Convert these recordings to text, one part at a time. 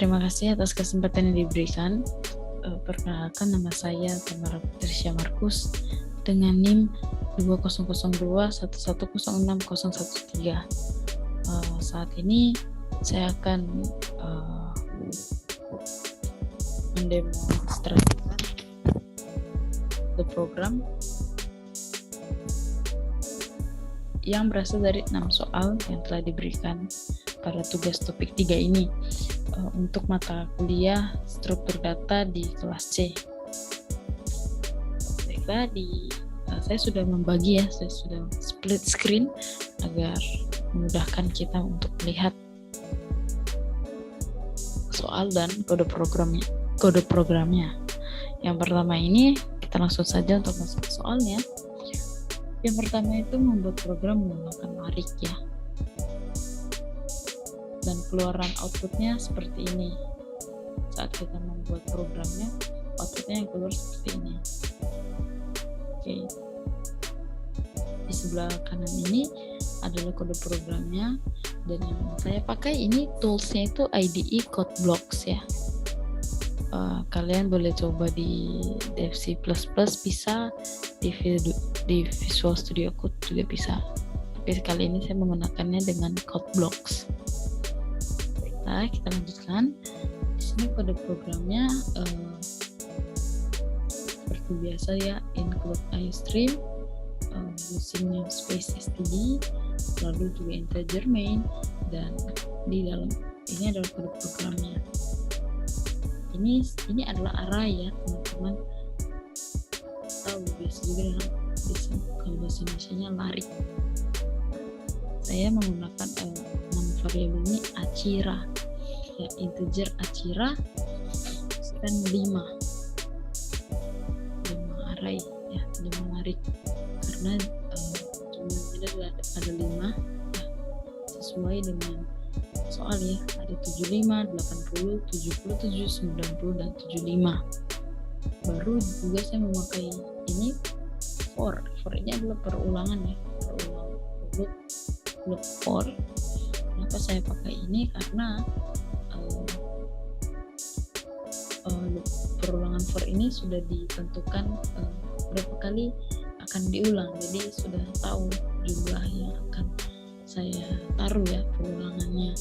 terima kasih atas kesempatan yang diberikan. Perkenalkan, nama saya Tamara Patricia Markus dengan NIM 200211060013. Saat ini saya akan mendemonstrasikan the program yang berasal dari 6 soal yang telah diberikan pada tugas topik 3 ini untuk mata kuliah struktur data di kelas C. Baiklah, saya sudah membagi ya, saya sudah split screen agar memudahkan kita untuk melihat soal dan kode programnya. Yang pertama ini kita langsung saja untuk masuk ke soalnya. Yang pertama itu membuat program menggunakan Marik ya. Dan keluaran outputnya seperti ini. Saat kita membuat programnya, outputnya yang keluar seperti ini. Oke. Di sebelah kanan ini adalah kode programnya, dan yang saya pakai ini toolsnya itu IDE CodeBlocks ya. Kalian boleh coba di Dev C++, bisa di Visual Studio Code juga bisa. Tapi kali ini saya menggunakannya dengan CodeBlocks. Nah, kita lanjutkan. Di sini kode programnya seperti biasa ya, include iStream, using namespace std, lalu juga integer main, dan di dalam ini adalah kode programnya. Ini adalah array ya teman-teman. Tahu biasa juga dalam kalau bahasa Indonesianya lari. Saya menggunakan nama variabel ini acira ya, integer acira dan 5 array ya, 5 Marik, karena jumlahnya ada 5 ya, sesuai dengan soal ya, ada 75, 80, 77, 90 dan 75. Baru juga saya memakai ini for ini adalah perulangan ya, loop for. Kenapa saya pakai ini? Karena perulangan for ini sudah ditentukan berapa kali akan diulang, jadi sudah tahu jumlah yang akan saya taruh ya perulangannya.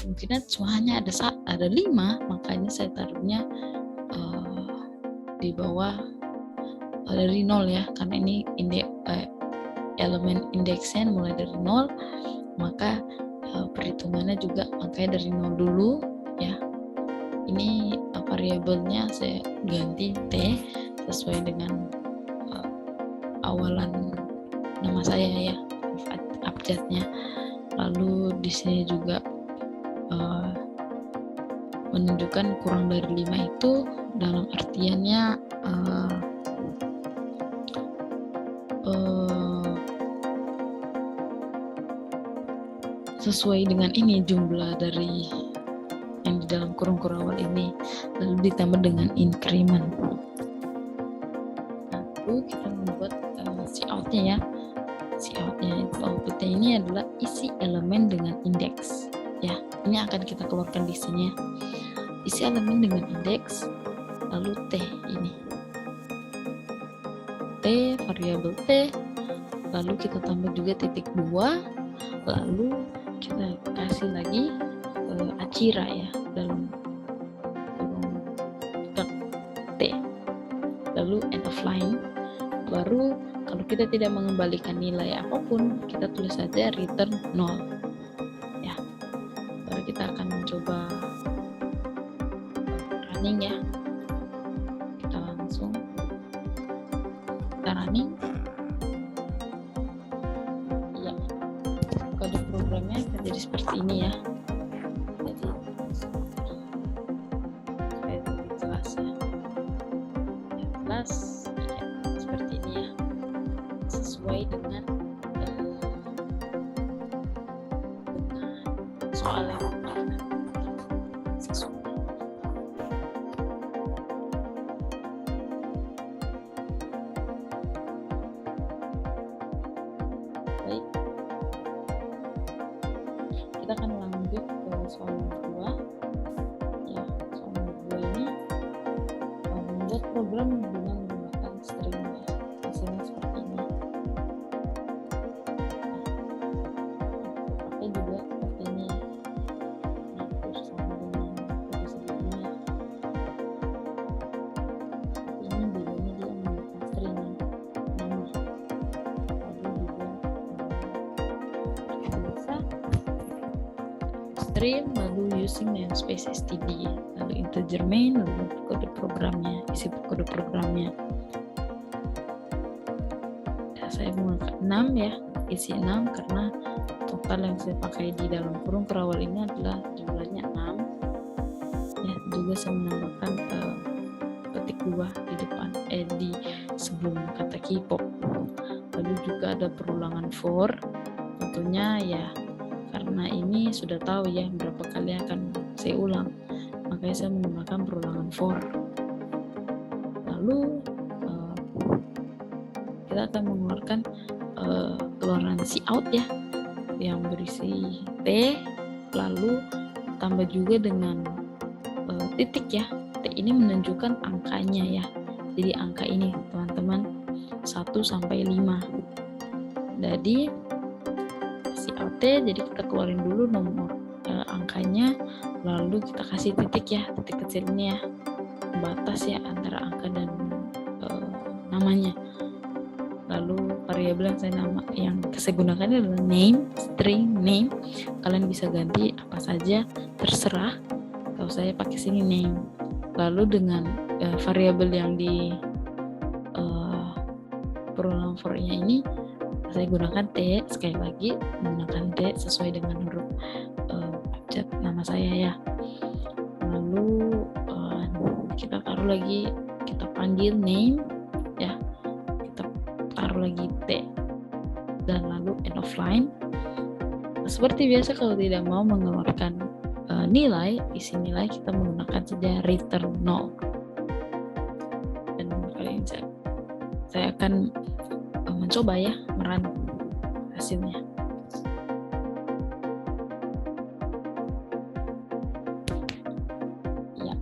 Kemungkinan cuma hanya ada 5, makanya saya taruhnya di bawah dari 0 ya, karena ini elemen indeksnya mulai dari 0, maka perhitungannya juga makanya dari 0 dulu ya. Ini variabelnya saya ganti T sesuai dengan awalan nama saya ya, abjadnya. Lalu di sini juga menunjukkan kurang dari 5 itu dalam artiannya sesuai dengan ini jumlah dari yang di dalam kurung-kurung awal ini, lalu ditambah dengan increment. Lalu kita membuat coutnya ya. Coutnya itu outputnya ini adalah isi elemen dengan indeks ya. Ini akan kita keluarkan di sini ya. Isi elemen dengan indeks, lalu T ini. T, variabel T, lalu kita tambah juga titik 2, lalu kita kasih lagi acira ya dalam kurung T, lalu end of line. Baru kalau kita tidak mengembalikan nilai apapun, kita tulis saja return 0 ya. Baru kita akan mencoba running ya. Kita langsung running ya. Kode programnya akan jadi seperti ini ya. Jadi supaya lebih jelas ya. Jelas ya, seperti ini ya, sesuai dengan soal yang sesuai. Baik, kita akan lanjut ke soal nomor 2 ya. Soal nomor 2 ini membuat program dengan menggunakan string ya. Hasilnya seperti ini. Pakai juga seperti ini ya. Hampir sama dengan video sebelumnya. Tapi ini bedanya dia menggunakan string nama. Lalu juga biasa string, lalu using namespace std, lalu integer main, lalu kode programnya, isi kode programnya. Ya, saya menggunakan 6 ya, isi 6 karena total yang saya pakai di dalam kurung kerawal ini adalah jumlahnya 6 ya. Juga saya menambahkan ketik 2 di depan di sebelum kata K-pop. Lalu juga ada perulangan for, tentunya ya karena ini sudah tahu ya berapa kali akan saya ulang, makanya saya menggunakan perulangan for. Lalu kita akan mengeluarkan keluaran cout ya, yang berisi T, lalu tambah juga dengan titik ya. T ini menunjukkan angkanya ya, jadi angka ini teman-teman 1 sampai 5. Jadi cout, jadi kita keluarin dulu nomor angkanya, lalu kita kasih titik ya, titik kecil ini ya, batas ya antara angka dan namanya. Lalu variabel yang saya gunakan adalah name, string name. Kalian bisa ganti apa saja, terserah. Kalau saya pakai sini name. Lalu dengan variabel yang di perulangan for-nya ini saya gunakan T, sekali lagi menggunakan T sesuai dengan huruf abjad nama saya ya. Lalu kita taruh lagi, kita panggil name ya, kita taruh lagi T, dan lalu end of line. Seperti biasa kalau tidak mau mengeluarkan nilai, isi nilai, kita menggunakan saja return 0. Dan kali ini saya akan mencoba ya merun hasilnya. Ya,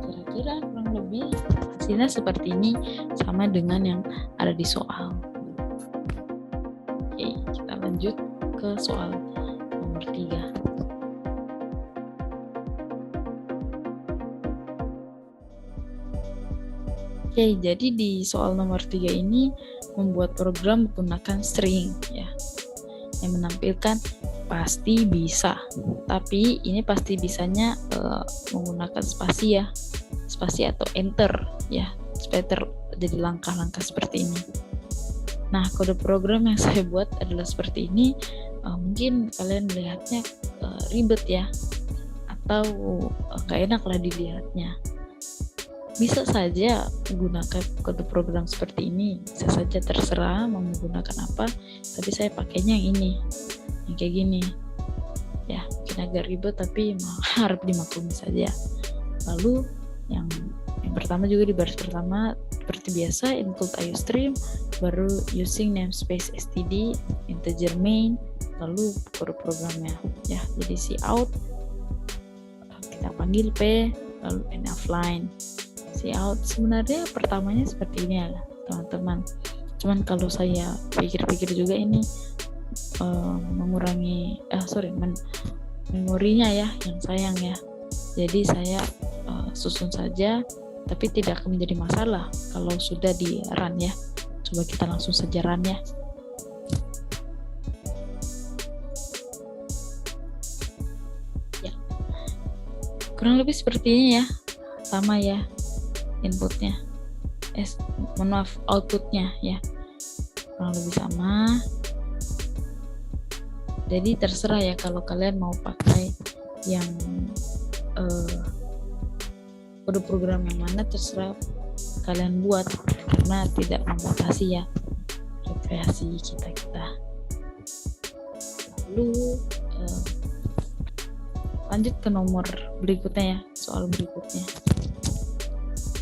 kira-kira kurang lebih hasilnya seperti ini, sama dengan yang ada di soal. Oke, kita lanjut ke soal nomor 3. Oke, jadi di soal nomor 3 ini membuat program menggunakan string ya, yang menampilkan pasti bisa. Tapi ini pasti bisanya menggunakan spasi ya, spasi atau enter ya, supaya jadi langkah-langkah seperti ini. Nah, kode program yang saya buat adalah seperti ini. Mungkin kalian melihatnya ribet ya, atau gak enak lah dilihatnya. Bisa saja menggunakan kode program seperti ini, bisa saja terserah mau menggunakan apa, tapi saya pakainya yang ini, yang kayak gini ya, mungkin agak ribet tapi harap dimaklumi saja. Lalu yang pertama juga di baris pertama seperti biasa, include iostream, baru using namespace std, integer main, lalu kode programnya ya. Jadi cout kita panggil P, lalu end of line. Cout sebenarnya pertamanya seperti ini ya teman-teman, cuman kalau saya pikir-pikir juga ini mengurangi memorinya ya, yang sayang ya. Jadi saya susun saja, tapi tidak akan menjadi masalah kalau sudah di run ya. Coba kita langsung saja run ya. Ya, kurang lebih seperti ini ya, sama ya inputnya, outputnya ya, kurang lebih sama. Jadi terserah ya, kalau kalian mau pakai yang kode program yang mana terserah kalian buat, karena tidak membatasi ya rekreasi kita. Lalu lanjut ke nomor berikutnya ya, soal berikutnya.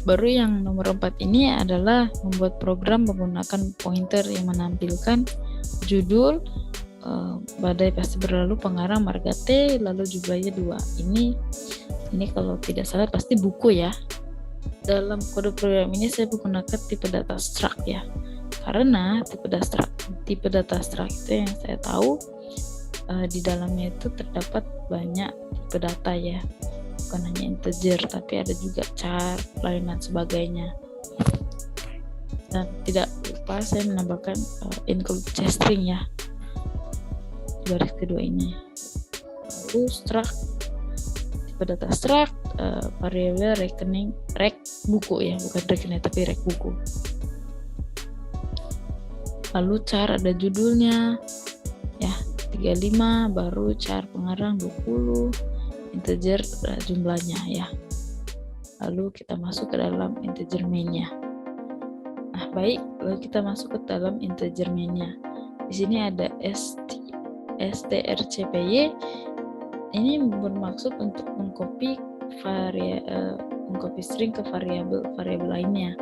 Baru yang nomor 4 ini adalah membuat program menggunakan pointer yang menampilkan judul, badai pasti berlalu, pengarang marga T, lalu jumlahnya 2. Ini kalau tidak salah pasti buku ya. Dalam kode program ini saya menggunakan tipe data struct ya, karena tipe data struct itu yang saya tahu di dalamnya itu terdapat banyak tipe data ya, bukan hanya integer tapi ada juga char, lain sebagainya. Dan tidak lupa saya menambahkan include string ya di baris kedua ini. Lalu struct, tipe data struct, variabel rekening rek buku ya, bukan rekening tapi rek buku. Lalu char ada judulnya ya 35, baru char pengarang 20, integer jumlahnya ya. Lalu kita masuk ke dalam integer main-nya. Nah, baik, lalu kita masuk ke dalam integer main-nya. Di sini ada strcpy. Ini bermaksud untuk mengcopy string ke variabel lainnya.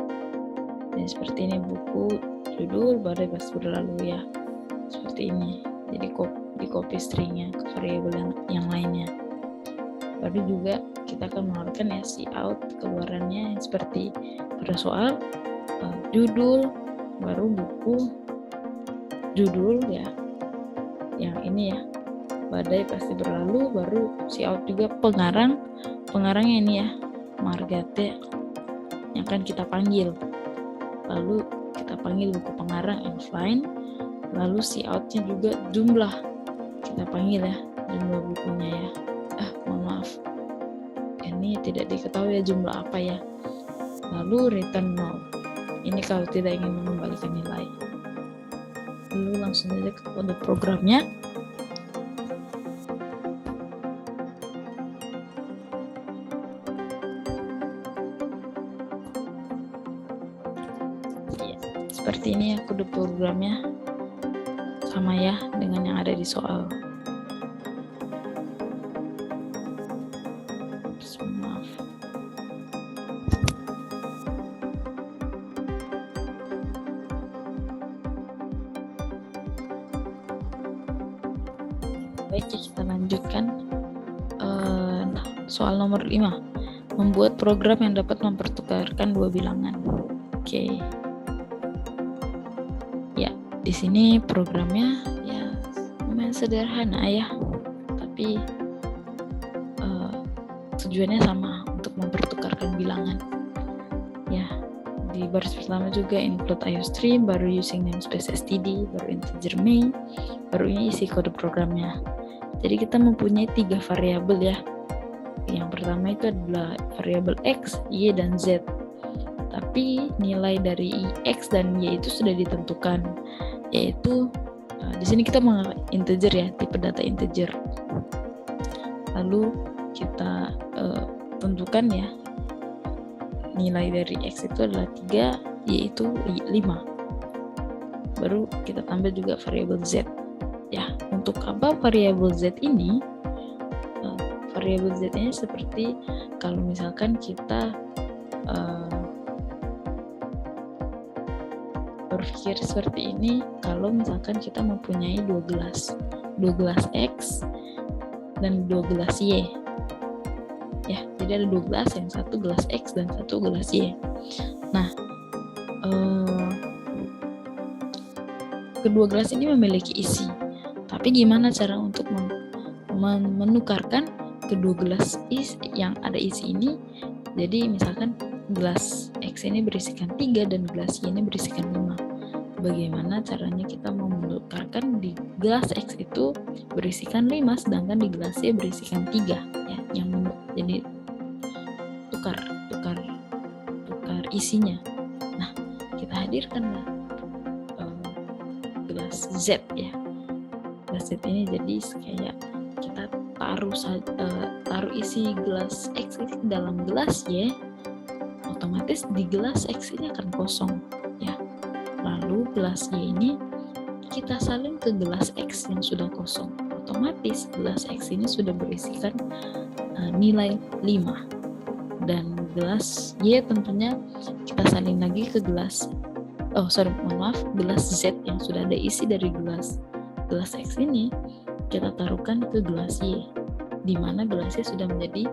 Jadi seperti ini, buku, judul, badai pasti berlalu ya. Seperti ini. Jadi di copy stringnya ke variabel yang lainnya. Baru juga kita akan mengeluarkan ya cout, keluarannya seperti pada soal judul, baru buku, judul ya. Yang ini ya, badai pasti berlalu, baru cout juga pengarangnya ini ya, marga T yang akan kita panggil. Lalu kita panggil buku pengarang offline, lalu cout-nya juga jumlah kita panggil ya, jumlah bukunya ya. Mohon maaf, ini tidak diketahui ya jumlah apa ya. Lalu return 0, ini kalau tidak ingin mengembalikan nilai. Lalu langsung saja ke kode programnya. Seperti ini ya kode programnya, sama ya dengan yang ada di soal. Maaf. Baik, kita lanjutkan. Soal nomor 5, membuat program yang dapat mempertukarkan dua bilangan. Oke. Di sini programnya ya lumayan sederhana ya, tapi tujuannya sama, untuk mempertukarkan bilangan. Ya, di baris pertama juga include IOStream, baru using namespace std, baru integer main, baru ini isi kode programnya. Jadi kita mempunyai 3 variabel ya. Yang pertama itu adalah variabel x, y, dan z. Tapi nilai dari x dan y itu sudah ditentukan, yaitu di sini kita menggunakan integer ya, tipe data integer. Lalu kita tentukan ya, nilai dari x itu adalah 3, y itu 5. Baru kita tambah juga variabel z ya. Untuk apa variabel z ini? Variabel z ini seperti kalau misalkan kita berpikir seperti ini, kalau misalkan kita mempunyai 2 gelas X dan 2 gelas Y ya, jadi ada 2 gelas, yang satu gelas X dan satu gelas Y. Nah, kedua gelas ini memiliki isi, tapi gimana cara untuk menukarkan kedua gelas yang ada isi ini? Jadi misalkan gelas X ini berisikan 3 dan gelas Y ini berisikan 5. Bagaimana caranya kita menukarkan? Di gelas X itu berisikan 5, sedangkan di gelas Y berisikan 3 ya, yang jadi tukar isinya. Nah, kita hadirkanlah gelas Z ya. Gelas Z ini jadi kayak kita taruh isi gelas X ini dalam gelas Y, otomatis di gelas X ini akan kosong ya. Lalu gelas Y ini kita salin ke gelas X yang sudah kosong, otomatis gelas X ini sudah berisikan nilai 5. Dan gelas Y tentunya kita salin lagi ke gelas gelas Z yang sudah ada isi dari gelas gelas X ini kita taruhkan ke gelas Y, di mana gelas Y sudah menjadi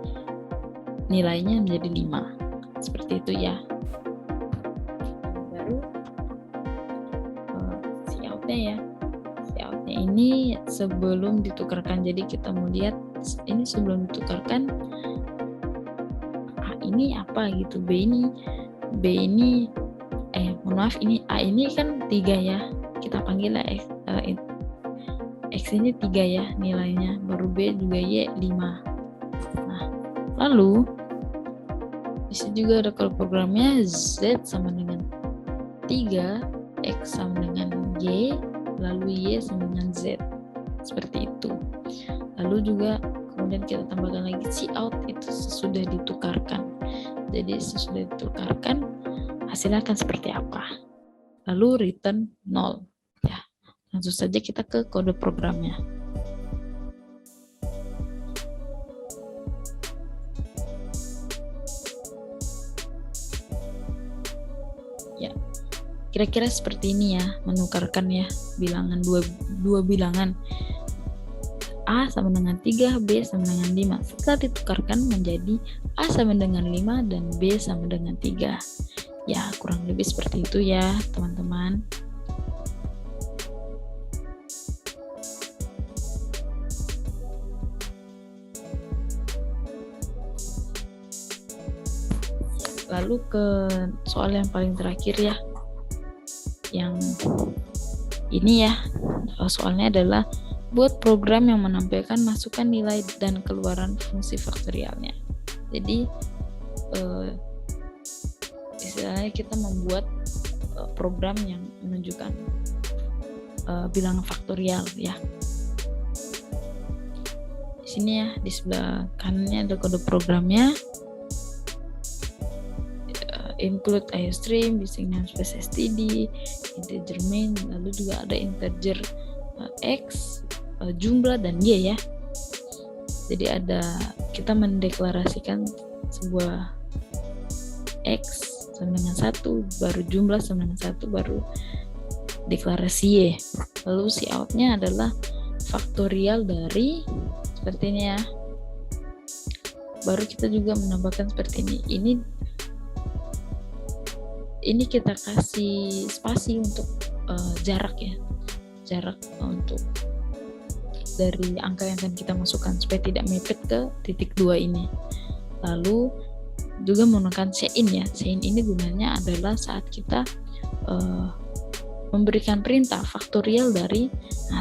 nilainya menjadi 5. Seperti itu ya. Baru Cout-nya ya. Cout-nya ini sebelum ditukarkan. Jadi kita mau lihat ini sebelum ditukarkan A ini apa gitu, B ini ini A ini kan 3 ya. Kita panggil lah X ini 3 ya nilainya, baru B juga Y 5. Nah, lalu bisa juga ada kalau programnya Z sama dengan 3, X sama dengan Y, lalu Y sama dengan Z. Seperti itu. Lalu juga kemudian kita tambahkan lagi Cout itu sesudah ditukarkan. Jadi sesudah ditukarkan hasilnya akan seperti apa. Lalu return 0. Ya, langsung saja kita ke kode programnya. Ya, kira-kira seperti ini ya, menukarkan ya bilangan dua bilangan. A sama dengan 3, B sama dengan 5. Setelah ditukarkan menjadi A sama dengan 5 dan B sama dengan 3. Ya, kurang lebih seperti itu ya, teman-teman. Lalu ke soal yang paling terakhir ya. Yang ini ya, soalnya adalah buat program yang menampilkan masukan nilai dan keluaran fungsi faktorialnya. Jadi istilahnya kita membuat program yang menunjukkan bilangan faktorial ya. Di sini ya, di sebelah kanannya ada kode programnya. Include IOStream, using namespace std, integer main, lalu juga ada integer X, jumlah dan Y ya. Jadi ada kita mendeklarasikan sebuah X sama dengan 1, baru jumlah sama dengan 1, baru deklarasi Y. Lalu Cout-nya adalah faktorial dari seperti ini ya. Baru kita juga menambahkan seperti ini. Ini kita kasih spasi untuk jarak ya. Jarak untuk dari angka yang akan kita masukkan supaya tidak mepet ke titik 2 ini. Lalu juga menggunakan sein ya. Sein ini gunanya adalah saat kita memberikan perintah faktorial dari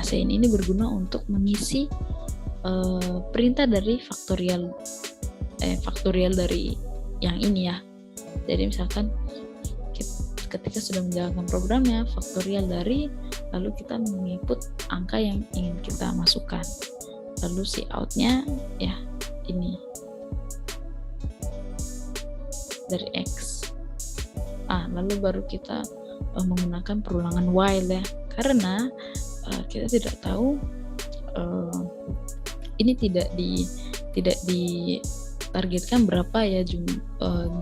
sein ini berguna untuk mengisi perintah dari faktorial dari yang ini ya. Jadi misalkan ketika sudah menjalankan programnya faktorial dari, lalu kita menginput angka yang ingin kita masukkan. Lalu Cout-nya ya ini dari X. Lalu baru kita menggunakan perulangan while ya, karena kita tidak tahu ini tidak ditargetkan berapa ya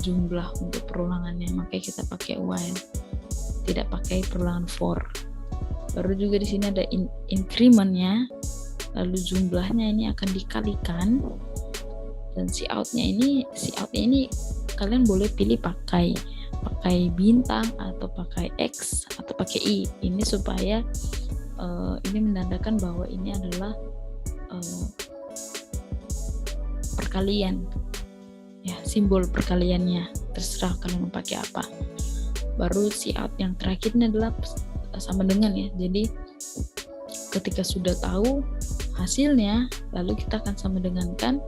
jumlah untuk perulangannya, makanya kita pakai while, tidak pakai perulangan for. Baru juga di sini ada increment-nya, lalu jumlahnya ini akan dikalikan, dan Cout-nya ini kalian boleh pilih pakai bintang atau pakai X atau pakai I. Ini supaya ini menandakan bahwa ini adalah perkalian ya, simbol perkaliannya, terserah kalian mau pakai apa. Baru Cout yang terakhir ini adalah sama dengan ya, jadi ketika sudah tahu hasilnya, lalu kita akan sama dengankan,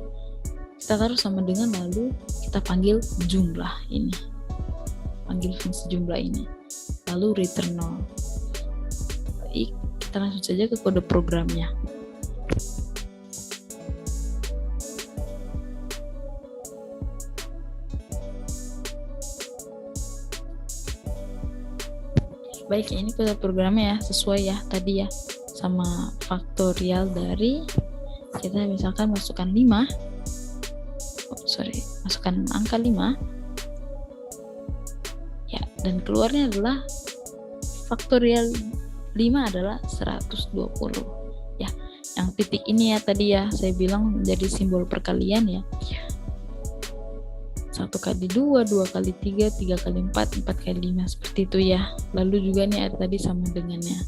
kita taruh sama dengan, lalu kita panggil jumlah ini, panggil fungsi jumlah ini, lalu return 0. Baik, kita langsung saja ke kode programnya. Baik, ini kode programnya ya, sesuai ya tadi ya, sama faktorial dari, kita misalkan masukkan 5, masukkan angka 5 ya, dan keluarnya adalah faktorial 5 adalah 120 ya. Yang titik ini ya tadi ya saya bilang menjadi simbol perkalian ya. 1 kali 2, 2 kali 3, 3 kali 4, 4 kali 5 seperti itu ya. Lalu juga nih ada tadi sama dengannya.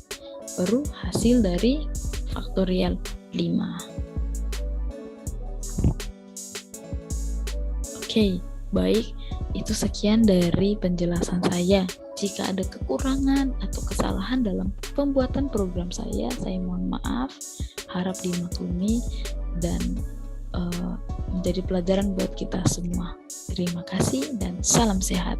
Baru hasil dari faktorial 5. Oke, baik. Itu sekian dari penjelasan saya. Jika ada kekurangan atau kesalahan dalam pembuatan program saya mohon maaf, harap dimaklumi dan menjadi pelajaran buat kita semua. Terima kasih dan salam sehat.